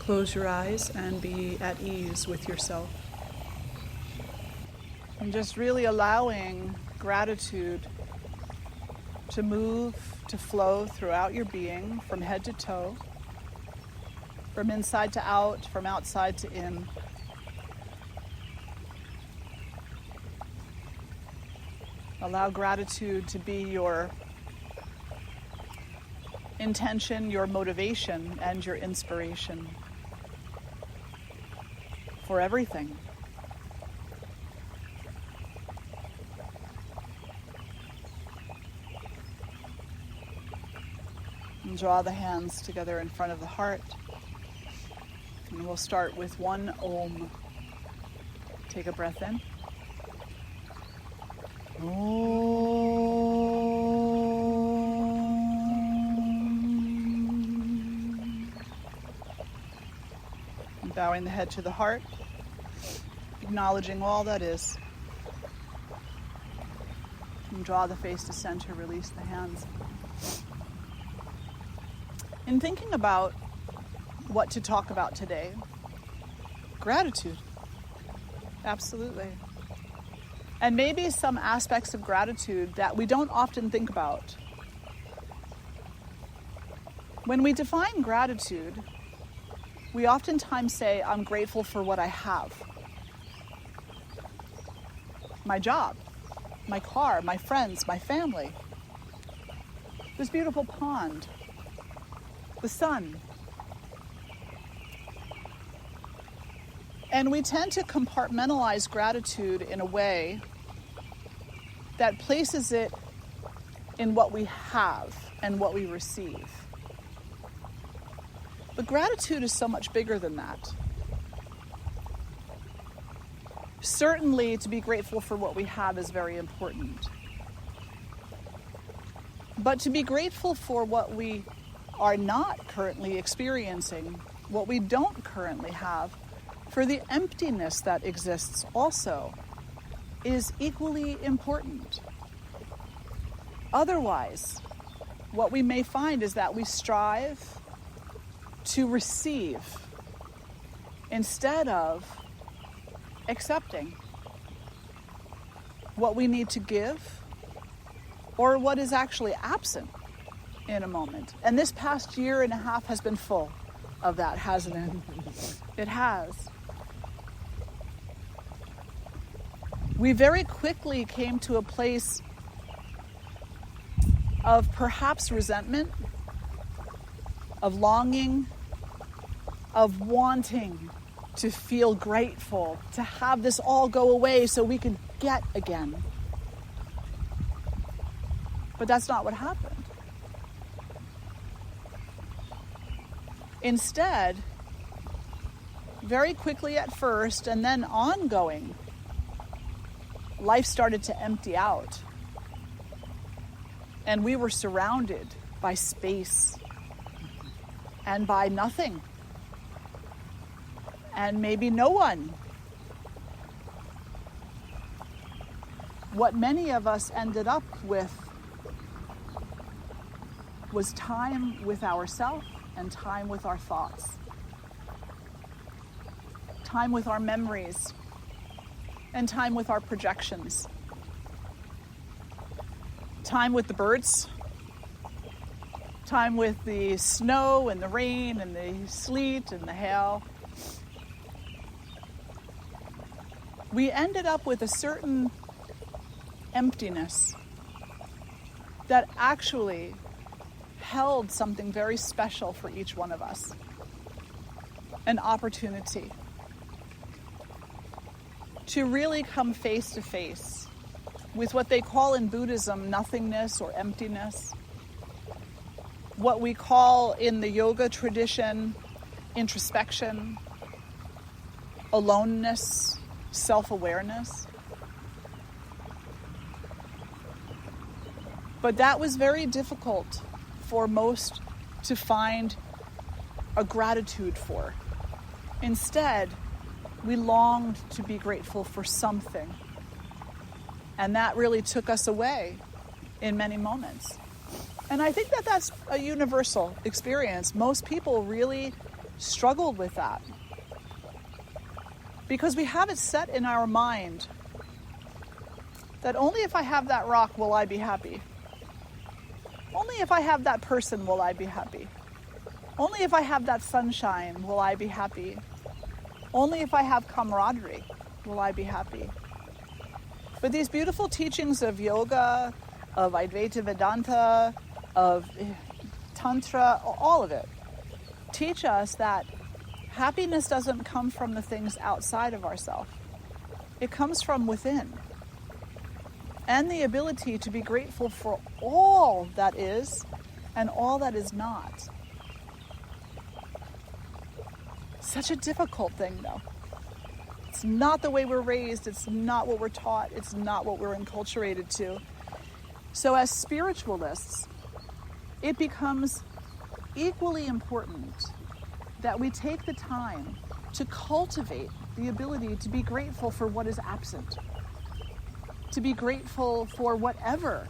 Close your eyes and be at ease with yourself. And just really allowing gratitude to move, to flow throughout your being from head to toe, from inside to out, from outside to in. Allow gratitude to be your intention, your motivation, and your inspiration for everything. And draw the hands together in front of the heart. And we'll start with one Om. Take a breath in. And bowing the head to the heart, acknowledging all that is. And draw the face to center, release the hands. In thinking about what to talk about today, gratitude, absolutely. And maybe some aspects of gratitude that we don't often think about. When we define gratitude, we oftentimes say, I'm grateful for what I have. My job, my car, my friends, my family, this beautiful pond, the sun. And we tend to compartmentalize gratitude in a way that places it in what we have and what we receive. But gratitude is so much bigger than that. Certainly, to be grateful for what we have is very important. But to be grateful for what we are not currently experiencing, what we don't currently have, for the emptiness that exists also, is equally important. Otherwise, what we may find is that we strive to receive instead of accepting what we need to give or what is actually absent in a moment. And this past year and a half has been full of that, hasn't it? It has. We very quickly came to a place of perhaps resentment, of longing, of wanting to feel grateful, to have this all go away so we can get again. But that's not what happened. Instead, very quickly at first and then ongoing, life started to empty out. And we were surrounded by space and by nothing. And maybe no one. What many of us ended up with was time with ourselves and time with our thoughts. Time with our memories and time with our projections. Time with the birds. Time with the snow and the rain and the sleet and the hail. We ended up with a certain emptiness that actually held something very special for each one of us. An opportunity to really come face to face with what they call in Buddhism nothingness or emptiness. What we call in the yoga tradition introspection, aloneness, self-awareness. But that was very difficult for most to find a gratitude for. Instead, we longed to be grateful for something. And that really took us away in many moments. And I think that that's a universal experience. Most people really struggled with that. Because we have it set in our mind that only if I have that rock will I be happy. Only if I have that person will I be happy. Only if I have that sunshine will I be happy. Only if I have camaraderie will I be happy. But these beautiful teachings of yoga, of Advaita Vedanta, of Tantra, all of it, teach us that happiness doesn't come from the things outside of ourselves. It comes from within. And the ability to be grateful for all that is and all that is not. Such a difficult thing, though. It's not the way we're raised. It's not what we're taught. It's not what we're enculturated to. So as spiritualists, it becomes equally important that we take the time to cultivate the ability to be grateful for what is absent, to be grateful for whatever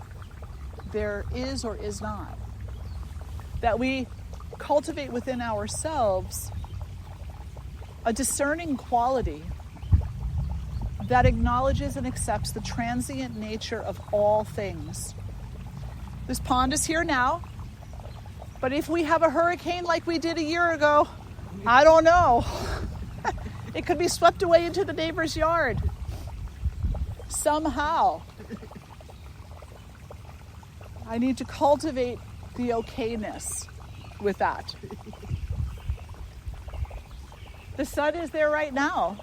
there is or is not, that we cultivate within ourselves a discerning quality that acknowledges and accepts the transient nature of all things. This pond is here now, but if we have a hurricane like we did a year ago, I don't know. It could be swept away into the neighbor's yard. Somehow. I need to cultivate the okayness with that. The sun is there right now.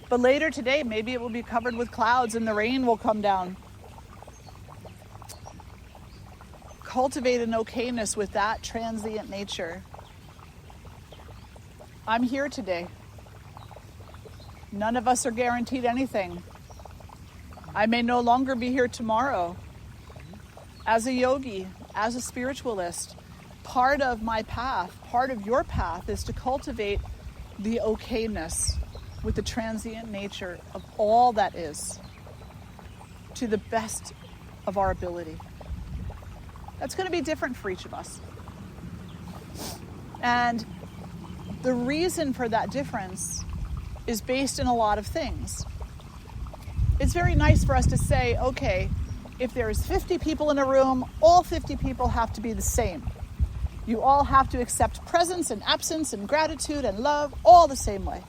But later today, maybe it will be covered with clouds and the rain will come down. Cultivate an okayness with that transient nature. I'm here today. None of us are guaranteed anything. I may no longer be here tomorrow. As a yogi, as a spiritualist, part of my path, part of your path is to cultivate the okayness with the transient nature of all that is to the best of our ability. That's going to be different for each of us. And the reason for that difference is based in a lot of things. It's very nice for us to say, okay, if there's 50 people in a room, all 50 people have to be the same. You all have to accept presence and absence and gratitude and love all the same way.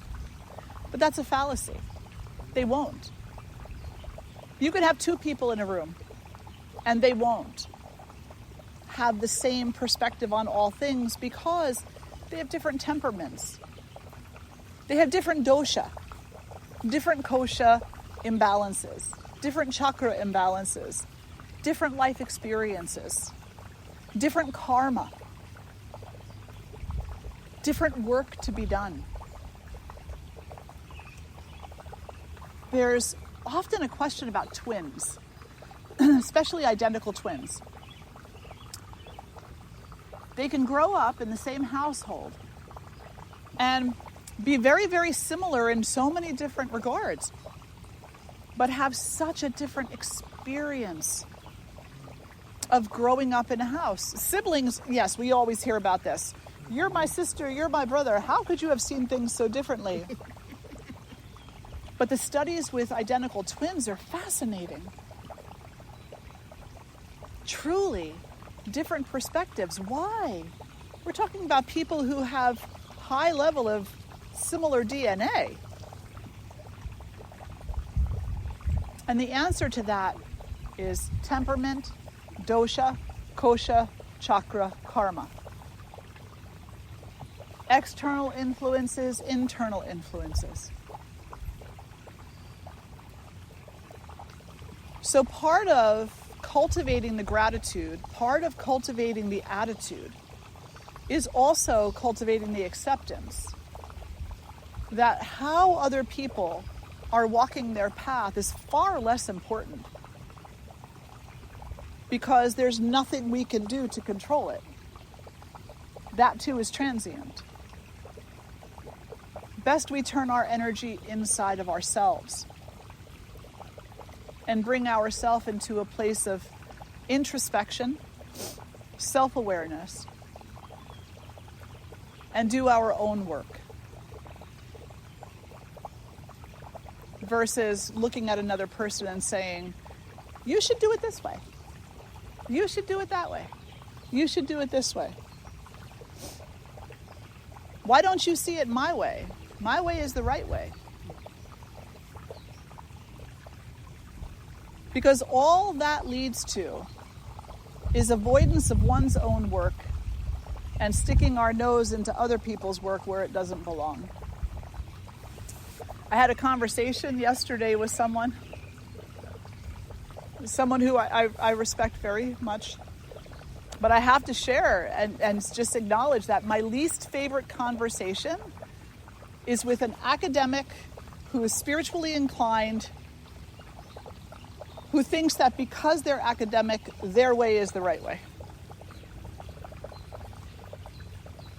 But that's a fallacy. They won't. You could have 2 people in a room, and they won't have the same perspective on all things because they have different temperaments. They have different dosha, different kosha imbalances, different chakra imbalances, different life experiences, different karma, different work to be done. There's often a question about twins, especially identical twins. They can grow up in the same household and be very, very similar in so many different regards, but have such a different experience of growing up in a house. Siblings, yes, we always hear about this. You're my sister, you're my brother. How could you have seen things so differently? But the studies with identical twins are fascinating. Truly different perspectives. Why? We're talking about people who have high level of similar DNA. And the answer to that is temperament, dosha, kosha, chakra, karma. External influences, internal influences. So part of cultivating the gratitude, part of cultivating the attitude, is also cultivating the acceptance that how other people are walking their path is far less important because there's nothing we can do to control it. That too is transient. Best we turn our energy inside of ourselves and bring ourselves into a place of introspection, self-awareness, and do our own work, versus looking at another person and saying, you should do it this way. You should do it that way. You should do it this way. Why don't you see it my way? My way is the right way. Because all that leads to is avoidance of one's own work and sticking our nose into other people's work where it doesn't belong. I had a conversation yesterday with someone who I respect very much. But I have to share and just acknowledge that my least favorite conversation is with an academic who is spiritually inclined, who thinks that because they're academic, their way is the right way.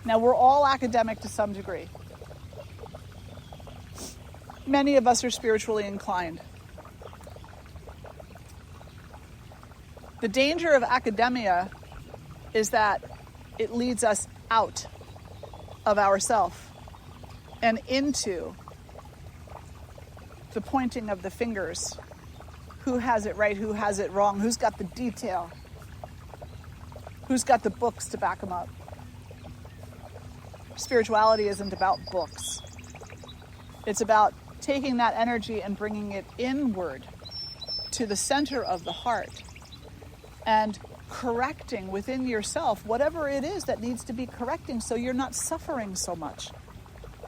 Now, we're all academic to some degree. Many of us are spiritually inclined. The danger of academia is that it leads us out of ourself and into the pointing of the fingers. Who has it right? Who has it wrong? Who's got the detail? Who's got the books to back them up? Spirituality isn't about books. It's about taking that energy and bringing it inward to the center of the heart and correcting within yourself whatever it is that needs to be correcting so you're not suffering so much.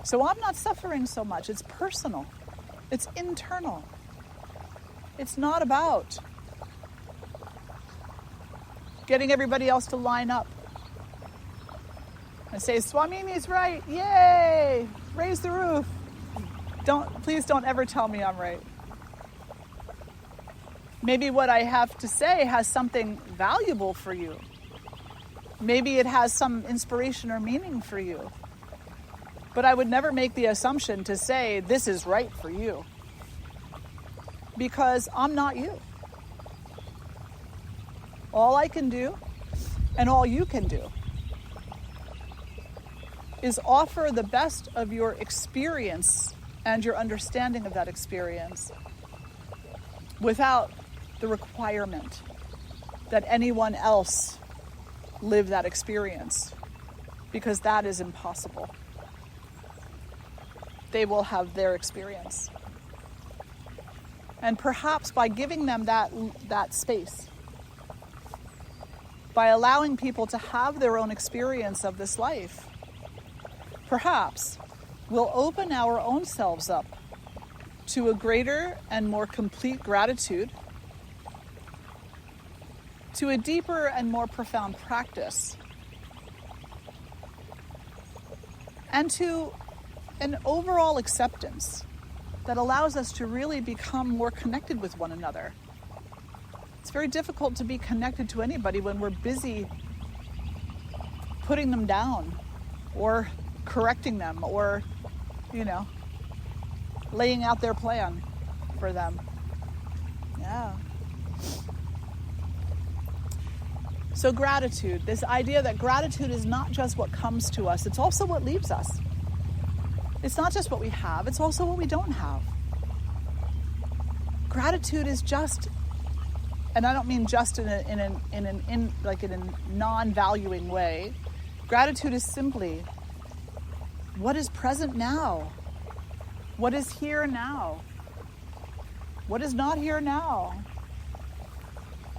So I'm not suffering so much. It's personal. It's internal. It's not about getting everybody else to line up and say, Swamini's right. Yay! Raise the roof. Please don't ever tell me I'm right. Maybe what I have to say has something valuable for you. Maybe it has some inspiration or meaning for you. But I would never make the assumption to say this is right for you. Because I'm not you. All I can do, and all you can do, is offer the best of your experience and your understanding of that experience without the requirement that anyone else live that experience, because that is impossible. They will have their experience. And perhaps by giving them that space, by allowing people to have their own experience of this life, perhaps we'll open our own selves up to a greater and more complete gratitude, to a deeper and more profound practice, and to an overall acceptance that allows us to really become more connected with one another. It's very difficult to be connected to anybody when we're busy putting them down or correcting them or, laying out their plan for them. Yeah. So gratitude, this idea that gratitude is not just what comes to us, it's also what leaves us. It's not just what we have, it's also what we don't have. Gratitude is just, and I don't mean just in a non-valuing way. Gratitude is simply what is present now, what is here now, what is not here now.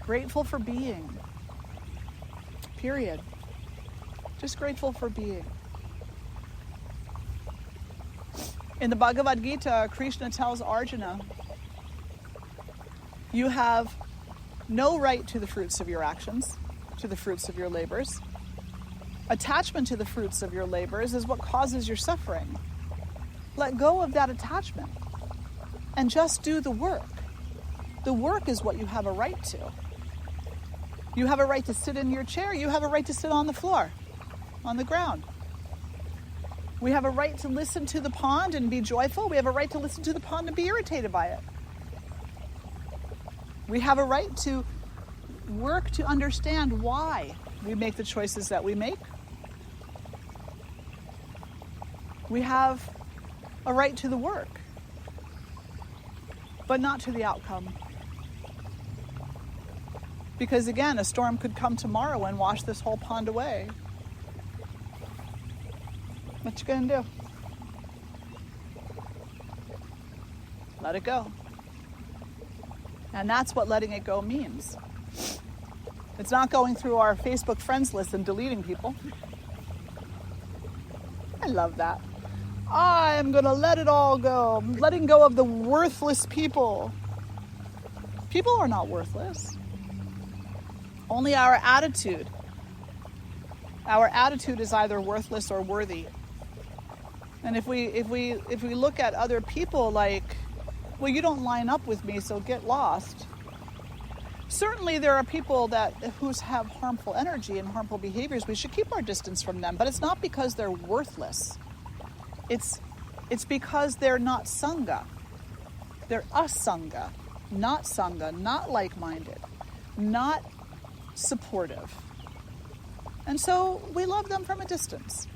Grateful for being. Period. Just grateful for being. In the Bhagavad Gita, Krishna tells Arjuna, you have no right to the fruits of your actions, to the fruits of your labors. Attachment to the fruits of your labors is what causes your suffering. Let go of that attachment and just do the work. The work is what you have a right to. You have a right to sit in your chair. You have a right to sit on the floor, on the ground. We have a right to listen to the pond and be joyful. We have a right to listen to the pond and be irritated by it. We have a right to work to understand why we make the choices that we make. We have a right to the work, but not to the outcome. Because again, a storm could come tomorrow and wash this whole pond away. What you gonna do? Let it go. And that's what letting it go means. It's not going through our Facebook friends list and deleting people. I love that. I'm gonna let it all go. I'm letting go of the worthless people. People are not worthless. Only our attitude. Our attitude is either worthless or worthy. And if we look at other people like, well, you don't line up with me, so get lost. Certainly there are people who have harmful energy and harmful behaviors. We should keep our distance from them, but it's not because they're worthless. It's because they're not sangha. They're asangha, not sangha, not like-minded, not supportive. And so we love them from a distance.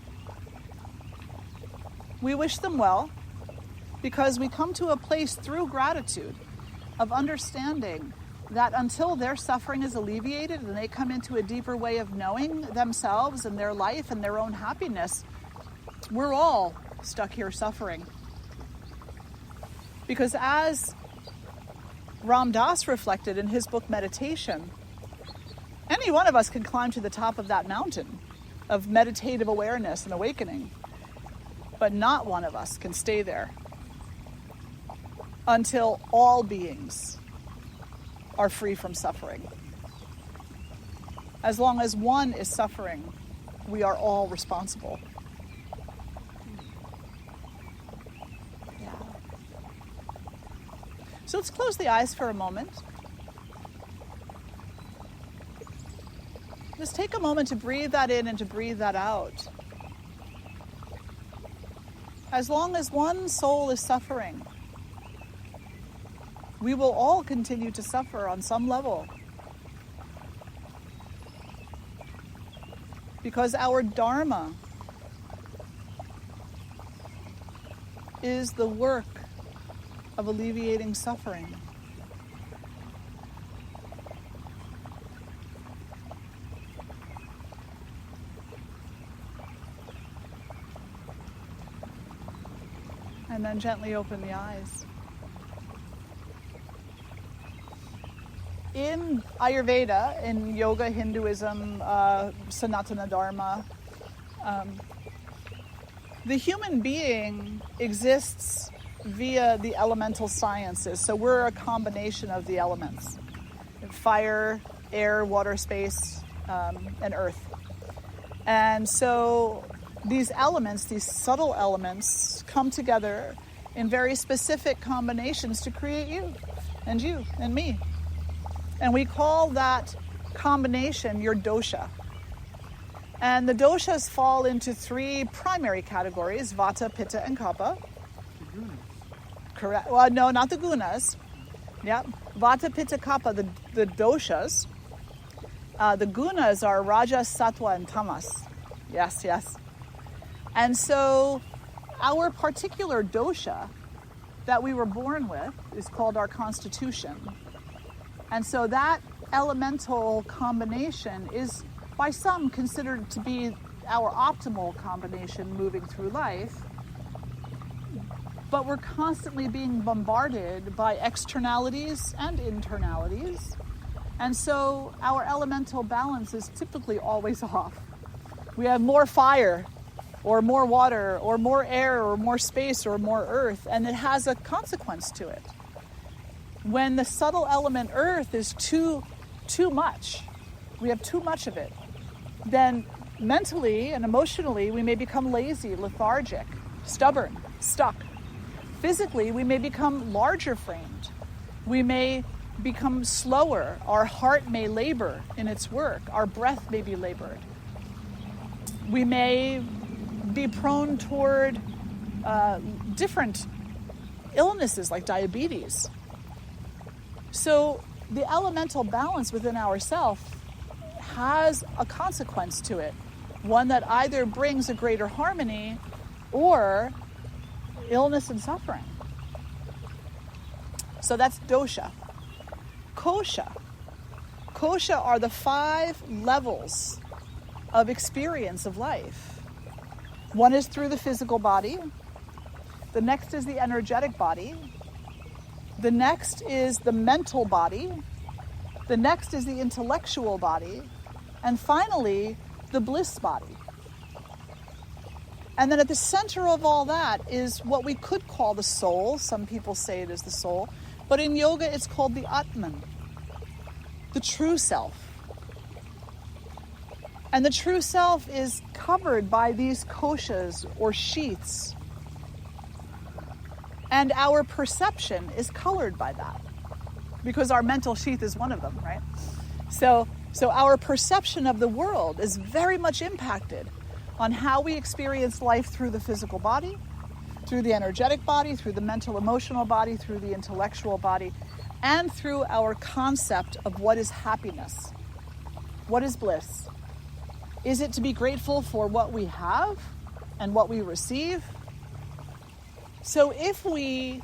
We wish them well because we come to a place through gratitude of understanding that until their suffering is alleviated and they come into a deeper way of knowing themselves and their life and their own happiness, we're all stuck here suffering. Because as Ram Dass reflected in his book Meditation, any one of us can climb to the top of that mountain of meditative awareness and awakening, but not one of us can stay there until all beings are free from suffering. As long as one is suffering, we are all responsible. Yeah. So let's close the eyes for a moment. Just take a moment to breathe that in and to breathe that out. As long as one soul is suffering, we will all continue to suffer on some level. Because our dharma is the work of alleviating suffering. And then gently open the eyes. In Ayurveda, in yoga, Hinduism, Sanatana Dharma, the human being exists via the elemental sciences. So we're a combination of the elements: fire, air, water, space, and earth. And so these elements, these subtle elements, come together in very specific combinations to create you and me. And we call that combination your dosha. And the doshas fall into three primary categories: vata, pitta, and kapha. The gunas. Correct. Well, no, not the gunas. Yep. Vata, pitta, kapha, the doshas. The gunas are rajas, sattva, and tamas. Yes. And so our particular dosha that we were born with is called our constitution. And so that elemental combination is by some considered to be our optimal combination moving through life. But we're constantly being bombarded by externalities and internalities. And so our elemental balance is typically always off. We have more fire, or more water, or more air, or more space, or more earth, and it has a consequence to it. When the subtle element earth is too much, we have too much of it, then mentally and emotionally we may become lazy, lethargic, stubborn, stuck. Physically, we may become larger framed. We may become slower. Our heart may labor in its work. Our breath may be labored. We may be prone toward different illnesses like diabetes. So the elemental balance within ourself has a consequence to it, one that either brings a greater harmony or illness and suffering. So that's dosha. Kosha. Kosha are the 5 levels of experience of life. One is through the physical body. The next is the energetic body. The next is the mental body. The next is the intellectual body. And finally, the bliss body. And then at the center of all that is what we could call the soul. Some people say it is the soul. But in yoga, it's called the Atman, the true self. And the true self is covered by these koshas or sheaths. And our perception is colored by that, because our mental sheath is one of them, right? So our perception of the world is very much impacted on how we experience life through the physical body, through the energetic body, through the mental emotional body, through the intellectual body, and through our concept of what is happiness. What is bliss? Is it to be grateful for what we have and what we receive? So if we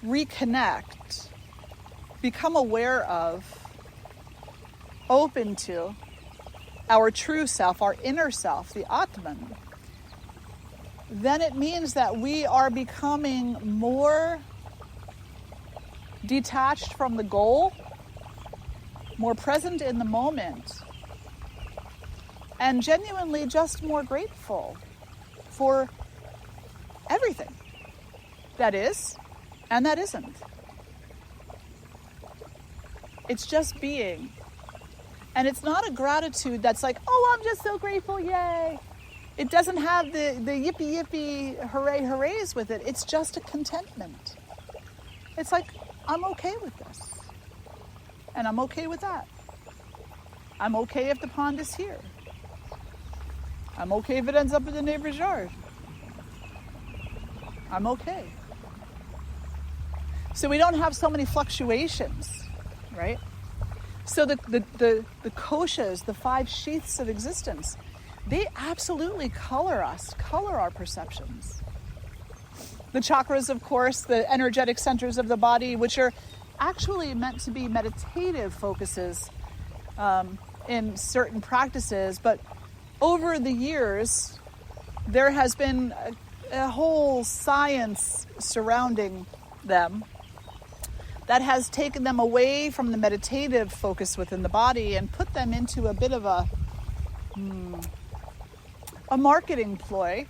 reconnect, become aware of, open to our true self, our inner self, the Atman, then it means that we are becoming more detached from the goal, more present in the moment, and genuinely just more grateful for everything that is and that isn't. It's just being. And it's not a gratitude that's like, oh, I'm just so grateful, yay. It doesn't have the yippee yippee hooray hoorays with it. It's just a contentment. It's like, I'm okay with this. And I'm okay with that. I'm okay if the pond is here. I'm okay if it ends up in the neighbor's yard. I'm okay. So we don't have so many fluctuations, right? So the koshas, the 5 sheaths of existence, they absolutely color us, color our perceptions. The chakras, of course, the energetic centers of the body, which are actually meant to be meditative focuses in certain practices. But over the years, there has been a whole science surrounding them that has taken them away from the meditative focus within the body and put them into a bit of a marketing ploy,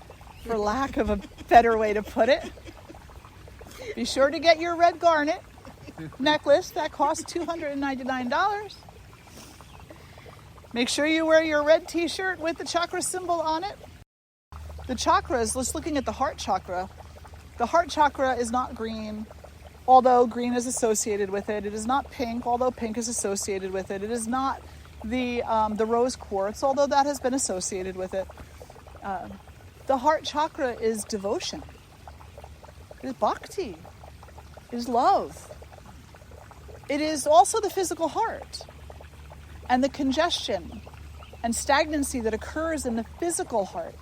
for lack of a better way to put it. Be sure to get your red garnet necklace. That costs $299. Make sure you wear your red t-shirt with the chakra symbol on it. The chakras, let's looking at the heart chakra. The heart chakra is not green, although green is associated with it. It is not pink, although pink is associated with it. It is not the rose quartz, although that has been associated with it. The heart chakra is devotion. It is bhakti. It is love. It is also the physical heart. And the congestion and stagnancy that occurs in the physical heart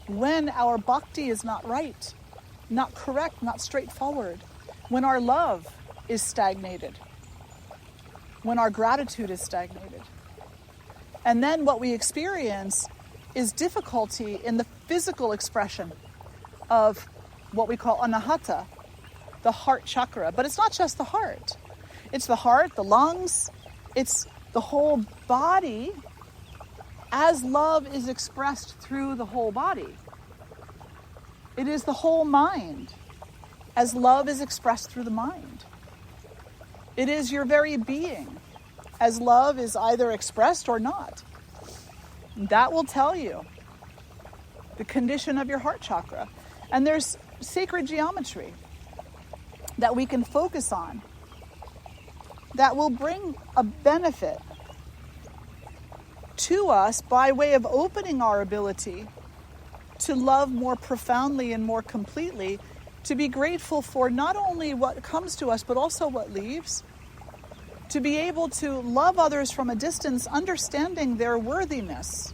when our bhakti is not right, not correct, not straightforward, when our love is stagnated, when our gratitude is stagnated. And then what we experience is difficulty in the physical expression of what we call anahata, the heart chakra. But it's not just the heart. It's the heart, the lungs, it's the whole body as love is expressed through the whole body. It is the whole mind as love is expressed through the mind. It is your very being as love is either expressed or not. That will tell you the condition of your heart chakra. And there's sacred geometry that we can focus on that will bring a benefit to us by way of opening our ability to love more profoundly and more completely, to be grateful for not only what comes to us, but also what leaves, to be able to love others from a distance, understanding their worthiness.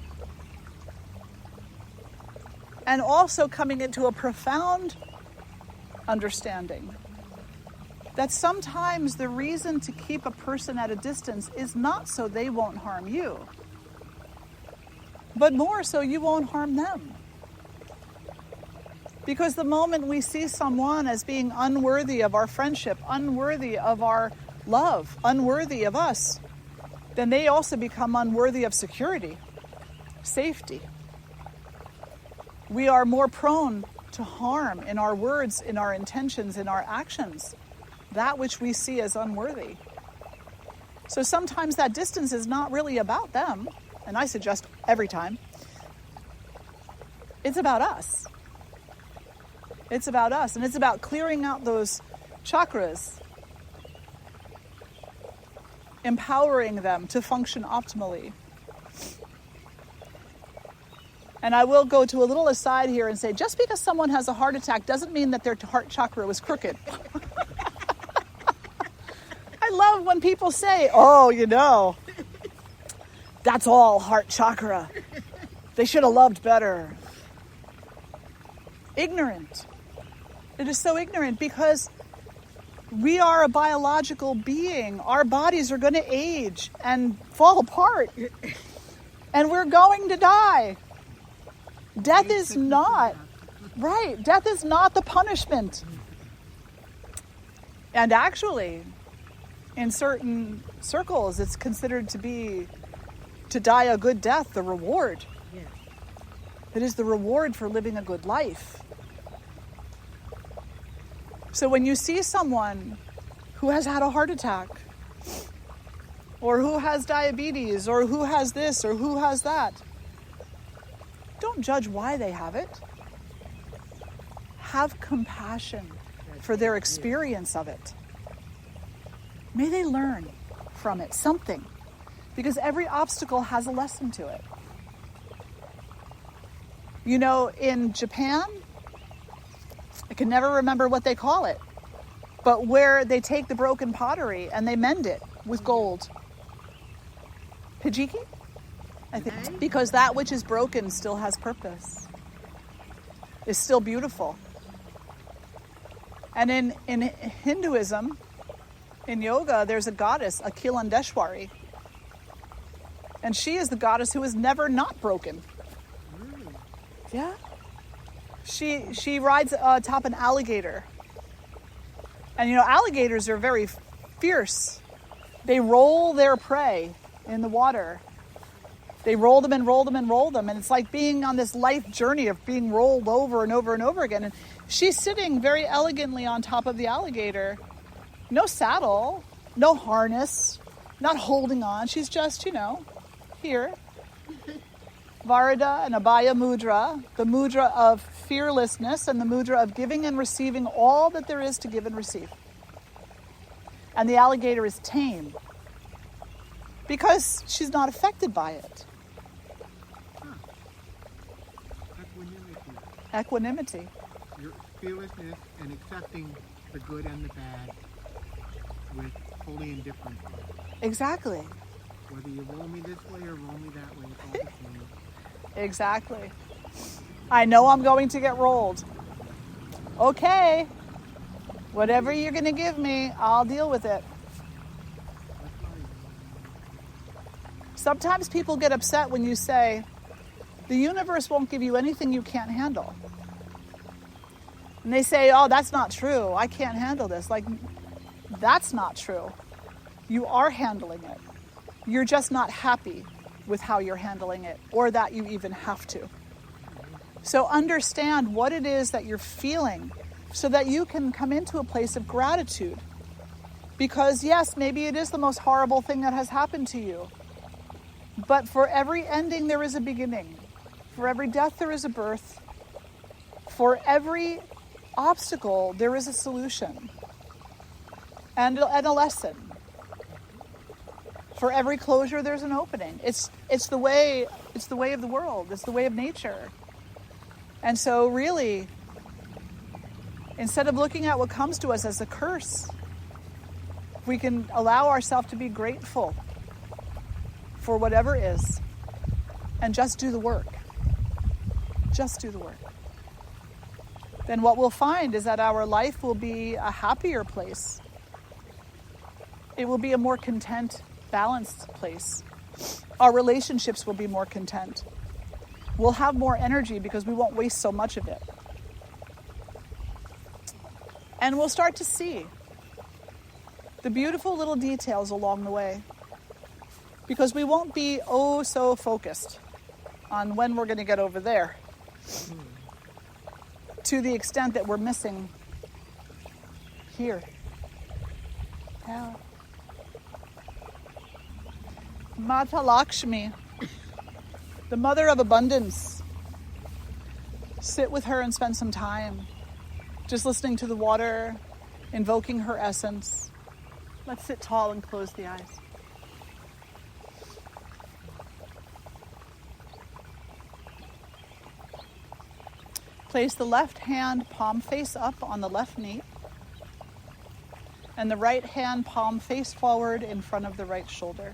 And also coming into a profound understanding that sometimes the reason to keep a person at a distance is not so they won't harm you, but more so you won't harm them. Because the moment we see someone as being unworthy of our friendship, unworthy of our love, unworthy of us, then they also become unworthy of security, safety. We are more prone to harm in our words, in our intentions, in our actions, that which we see as unworthy. So sometimes that distance is not really about them, and I suggest every time. It's about us. It's about us, and it's about clearing out those chakras, empowering them to function optimally. And I will go to a little aside here and say, just because someone has a heart attack doesn't mean that their heart chakra was crooked. I love when people say, oh, that's all heart chakra. They should have loved better. Ignorant. It is so ignorant because we are a biological being. Our bodies are going to age and fall apart. And we're going to die. Death is not, right, death is not the punishment. And actually, in certain circles, it's considered to die a good death, the reward. Yeah. It is the reward for living a good life. So when you see someone who has had a heart attack, or who has diabetes, or who has this, or who has that, don't judge why they have it. Have compassion for their experience of it. May they learn from it something, because every obstacle has a lesson to it. In Japan, I can never remember what they call it, but where they take the broken pottery and they mend it with gold. Hijiki? I think, because that which is broken still has purpose, is still beautiful. And in Hinduism, in yoga, there's a goddess, Akilandeshwari. And she is the goddess who is never not broken. Yeah. She rides atop an alligator. And alligators are very fierce. They roll their prey in the water. They roll them and roll them and roll them. And it's like being on this life journey of being rolled over and over and over again. And she's sitting very elegantly on top of the alligator. No saddle, no harness, not holding on. She's just, here. Varada and Abhaya Mudra, the mudra of fearlessness and the mudra of giving and receiving all that there is to give and receive. And the alligator is tame because she's not affected by it. Equanimity. Your fearlessness and accepting the good and the bad with fully indifference. Exactly. Whether you roll me this way or roll me that way, it's all the same. Exactly. I know I'm going to get rolled. Okay. Whatever you're going to give me, I'll deal with it. Sometimes people get upset when you say, the universe won't give you anything you can't handle. And they say, oh, that's not true. I can't handle this. Like, that's not true. You are handling it. You're just not happy with how you're handling it, or that you even have to. So understand what it is that you're feeling so that you can come into a place of gratitude. Because yes, maybe it is the most horrible thing that has happened to you. But for every ending, there is a beginning. For every death, there is a birth. For every obstacle, there is a solution and a lesson. For every closure, there's an opening. It's the way of the world. It's the way of nature. And so really, instead of looking at what comes to us as a curse, we can allow ourselves to be grateful for whatever is and just do the work. Just do the work. Then what we'll find is that our life will be a happier place. It will be a more content, balanced place. Our relationships will be more content. We'll have more energy because we won't waste so much of it. And we'll start to see the beautiful little details along the way, because we won't be so focused on when we're going to get over there to the extent that we're missing here. Yeah. Mata Lakshmi, the mother of abundance. Sit with her and spend some time just listening to the water, invoking her essence. Let's sit tall and close the eyes. Place the left hand palm face up on the left knee, and the right hand palm face forward in front of the right shoulder.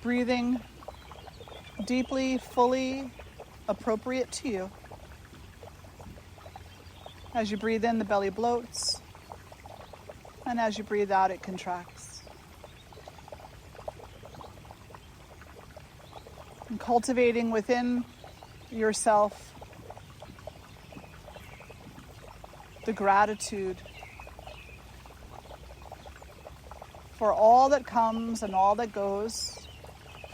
Breathing deeply, fully, appropriate to you. As you breathe in, the belly bloats, and as you breathe out, it contracts. And cultivating within yourself the gratitude for all that comes and all that goes,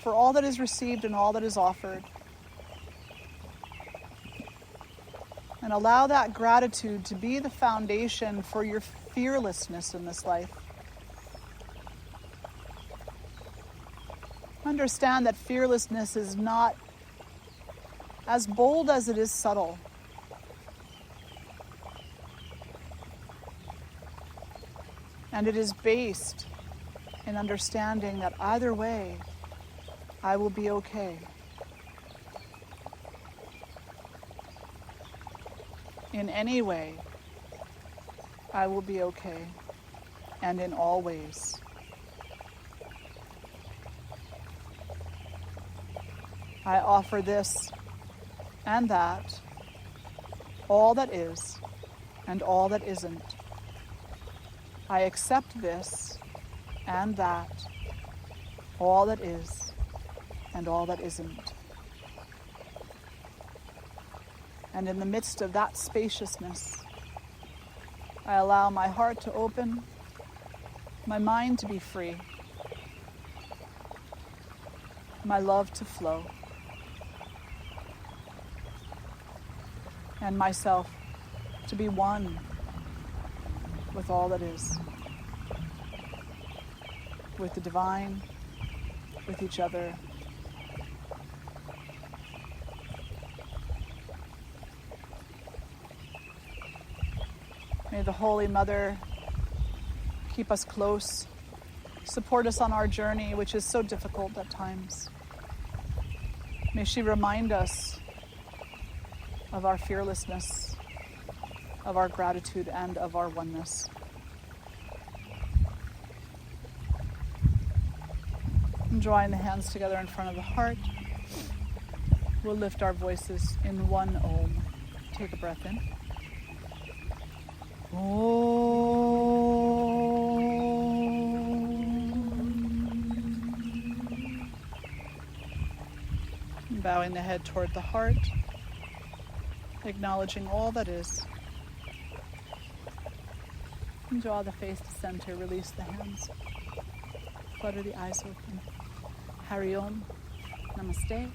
for all that is received and all that is offered. And allow that gratitude to be the foundation for your fearlessness in this life. Understand that fearlessness is not as bold as it is subtle. And it is based in understanding that either way, I will be okay. In any way, I will be okay, and in all ways. I offer this and that, all that is and all that isn't. I accept this and that, all that is and all that isn't. And in the midst of that spaciousness, I allow my heart to open, my mind to be free, my love to flow, and myself to be one with all that is, with the divine, with each other. May the Holy Mother keep us close, support us on our journey, which is so difficult at times. May she remind us of our fearlessness, of our gratitude, and of our oneness. And drawing the hands together in front of the heart, we'll lift our voices in one Om. Take a breath in. Bowing the head toward the heart, acknowledging all that is. And draw the face to center, release the hands. Flutter the eyes open. Hari Om. Namaste.